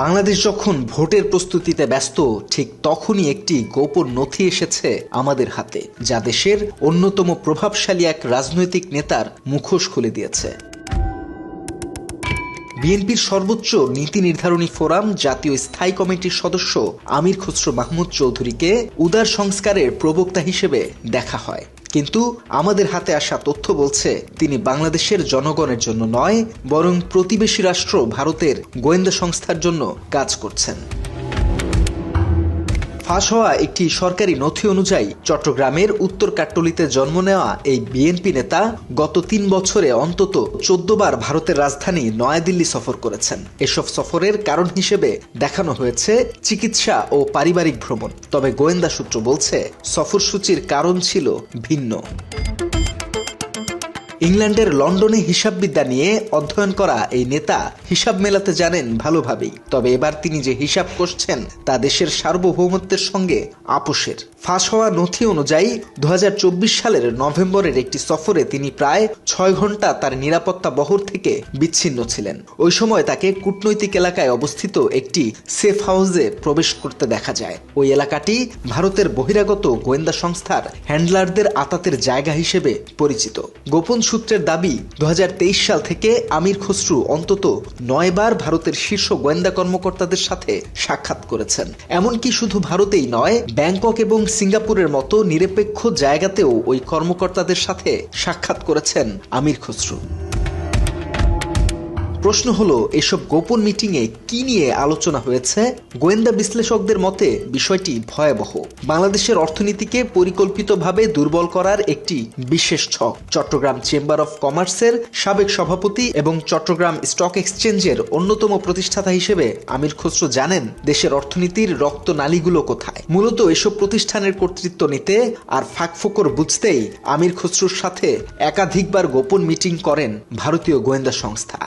বাংলাদেশ যখন ভোটের প্রস্তুতিতে ব্যস্ত, ঠিক তখনই একটি গোপন নথি এসেছে আমাদের হাতে, যা দেশের অন্যতম প্রভাবশালী এক রাজনৈতিক নেতার মুখোশ খুলে দিয়েছে। বিএনপির সর্বোচ্চ নীতি নির্ধারণী ফোরাম জাতীয় স্থায়ী কমিটির সদস্য আমির খসরু মাহমুদ চৌধুরীকে উদার সংস্কারের প্রবক্তা হিসেবে দেখা হয়, কিন্তু আমাদের হাতে আসা তথ্য বলছে তিনি বাংলাদেশের জনগণের জন্য নয়, বরং প্রতিবেশী রাষ্ট্র ভারতের গোয়েন্দা সংস্থার জন্য কাজ করছেন। ফাঁস হওয়া একটি সরকারি নথি অনুযায়ী চট্টগ্রামের উত্তর কাট্টলিতে জন্ম নেওয়া এই বিএনপি নেতা গত ৩ বছরে অন্তত ১৪ বার ভারতের রাজধানী নয়াদিল্লি সফর করেছেন। এসব সফরের কারণ হিসেবে দেখানো হয়েছে চিকিৎসা ও পারিবারিক ভ্রমণ, তবে গোয়েন্দা সূত্র বলছে সফরসূচির কারণ ছিল ভিন্ন। ইংল্যান্ডের লন্ডনে হিসাববিদ্যা নিয়ে অধ্যয়ন করা এই নেতা হিসাব মেলাতে জানেন ভালোভাবেই, তবে এবার তিনি যে হিসাব করছেন তা দেশের সার্বভৌমত্বের সঙ্গে আপোষের। ফাঁস হওয়া নথি অনুযায়ী ২০২৪ সালের নভেম্বরের একটি সফরে তিনি প্রায় ৬ ঘন্টা তার নিরাপত্তা বহর থেকে বিচ্ছিন্ন ছিলেন। ওই সময় তাকে কূটনৈতিক এলাকায় অবস্থিত একটি সেফ হাউসে প্রবেশ করতে দেখা যায়। ওই এলাকাটি ভারতের বহিরাগত গোয়েন্দা সংস্থার হ্যান্ডলারদের আতাতের জায়গা হিসেবে পরিচিত। গোপন সূত্রের দাবি, ২০২৩ সাল থেকে আমির খসরু অন্তত ৯ বার ভারতের শীর্ষ গোয়েন্দা কর্মকর্তাদের সাথে সাক্ষাৎ করেছেন। এমনকি শুধু ভারতেই নয়, ব্যাংকক এবং সিঙ্গাপুরের মতো নিরপেক্ষ জায়গাতেও ওই কর্মকর্তাদের সাথে সাক্ষাৎ করেছেন আমির খসরু। প্রশ্ন হলো, এসব গোপন মিটিংয়ে কি নিয়ে আলোচনা হয়েছে? গোয়েন্দা বিশ্লেষকদের মতে বিষয়টি ভয়াবহ। বাংলাদেশের অর্থনীতিকে পরিকল্পিতভাবে দুর্বল করার একটি বিশেষ ছক। চট্টগ্রাম চেম্বার অফ কমার্সের সাবেক সভাপতি এবং চট্টগ্রাম স্টক এক্সচেঞ্জের অন্যতম প্রতিষ্ঠাতা হিসেবে আমির খসরু জানেন দেশের অর্থনীতির রক্তনালীগুলো কোথায়। মূলত এসব প্রতিষ্ঠানের কর্তৃত্ব নিতে আর ফাঁকফোকর বুঝতেই আমির খসরুর সাথে একাধিকবার গোপন মিটিং করেন ভারতীয় গোয়েন্দা সংস্থা।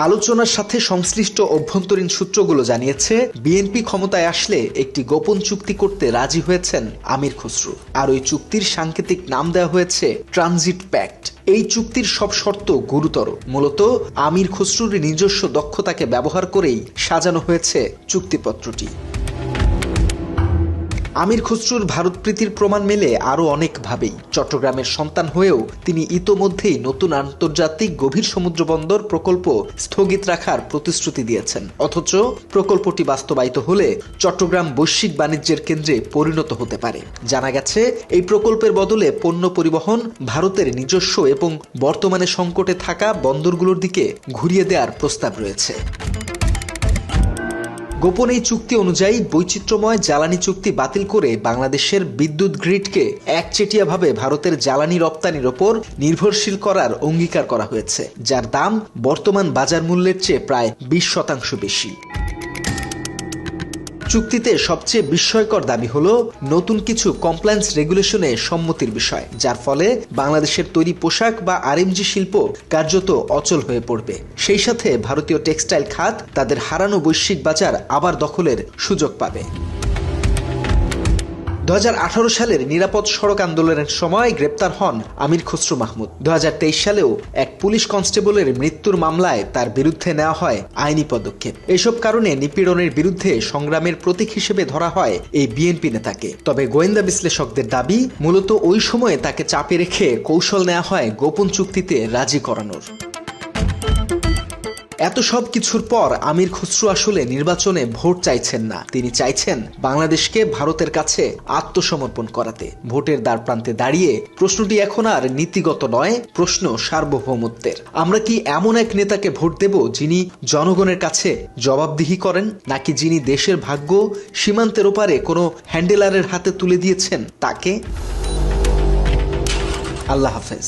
আলোচনার সাথে সংশ্লিষ্ট অভ্যন্তরীণ সূত্রগুলো জানিয়েছে, বিএনপি ক্ষমতায় আসলে একটি গোপন চুক্তি করতে রাজি হয়েছেন আমির খসরু, আর ওই চুক্তির সাংকেতিক নাম দেওয়া হয়েছে ট্রানজিট প্যাক্ট। এই চুক্তির সব শর্ত গুরুতর। মূলত আমির খসরুর নিজস্ব দক্ষতাকে ব্যবহার করেই সাজানো হয়েছে চুক্তিপত্রটি। আমির খসরুর ভারতপ্রীতির প্রমাণ মেলে আরও অনেকভাবেই। চট্টগ্রামের সন্তান হয়েও তিনি ইতোমধ্যেই নতুন আন্তর্জাতিক গভীর সমুদ্র বন্দর প্রকল্প স্থগিত রাখার প্রতিশ্রুতি দিয়েছেন, অথচ প্রকল্পটি বাস্তবায়িত হলে চট্টগ্রাম বৈশ্বিক বাণিজ্যের কেন্দ্রে পরিণত হতে পারে। জানা গেছে, এই প্রকল্পের বদলে পণ্য পরিবহন ভারতের নিজস্ব এবং বর্তমানে সংকটে থাকা বন্দরগুলোর দিকে ঘুরিয়ে দেওয়ার প্রস্তাব রয়েছে। গোপন এই চুক্তি অনুযায়ী বৈচিত্র্যময় জ্বালানি চুক্তি বাতিল করে বাংলাদেশের বিদ্যুৎ গ্রিডকে একচেটিয়াভাবে ভারতের জ্বালানি রপ্তানির ওপর নির্ভরশীল করার অঙ্গীকার করা হয়েছে, যার দাম বর্তমান বাজার মূল্যের চেয়ে প্রায় ২০% বেশি। চুক্তিতে সবচেয়ে বিস্ময়কর দাবি হলো নতুন কিছু কমপ্লায়েন্স রেগুলেশনে সম্মতির বিষয়, যার ফলে বাংলাদেশের তৈরি পোশাক বা আরএমজি শিল্প কার্যত অচল হয়ে পড়বে। সেই সাথে ভারতীয় টেক্সটাইল খাত তাদের হারানো বৈশ্বিক বাজার আবার দখলের সুযোগ পাবে। ২০১৮ সালের নিরাপদ সড়ক আন্দোলনের সময় গ্রেপ্তার হন আমির খসরু মাহমুদ। ২০২৩ সালেও এক পুলিশ কনস্টেবলের মৃত্যুর মামলায় তার বিরুদ্ধে নেওয়া হয় আইনি পদক্ষেপ। এসব কারণে নিপীড়নের বিরুদ্ধে সংগ্রামের প্রতীক হিসেবে ধরা হয় এই বিএনপি নেতাকে। তবে গোয়েন্দা বিশ্লেষকদের দাবি, মূলত ওই সময়ে তাকে চাপে রেখে কৌশল নেওয়া হয় গোপন চুক্তিতে রাজি করানোর। এত সব কিছুর পর আমির খসরু আসলে নির্বাচনে ভোট চাইছেন না, তিনি চাইছেন বাংলাদেশকে ভারতের কাছে আত্মসমর্পণ করাতে। ভোটের দ্বারপ্রান্তে দাঁড়িয়ে প্রশ্নটি এখন আর নীতিগত নয়, প্রশ্ন সার্বভৌমত্বের। আমরা কি এমন এক নেতাকে ভোট দেব যিনি জনগণের কাছে জবাবদিহি করেন, নাকি যিনি দেশের ভাগ্য সীমান্তের ওপারে কোনো হ্যান্ডেলারের হাতে তুলে দিয়েছেন তাকে? আল্লাহ হাফেজ।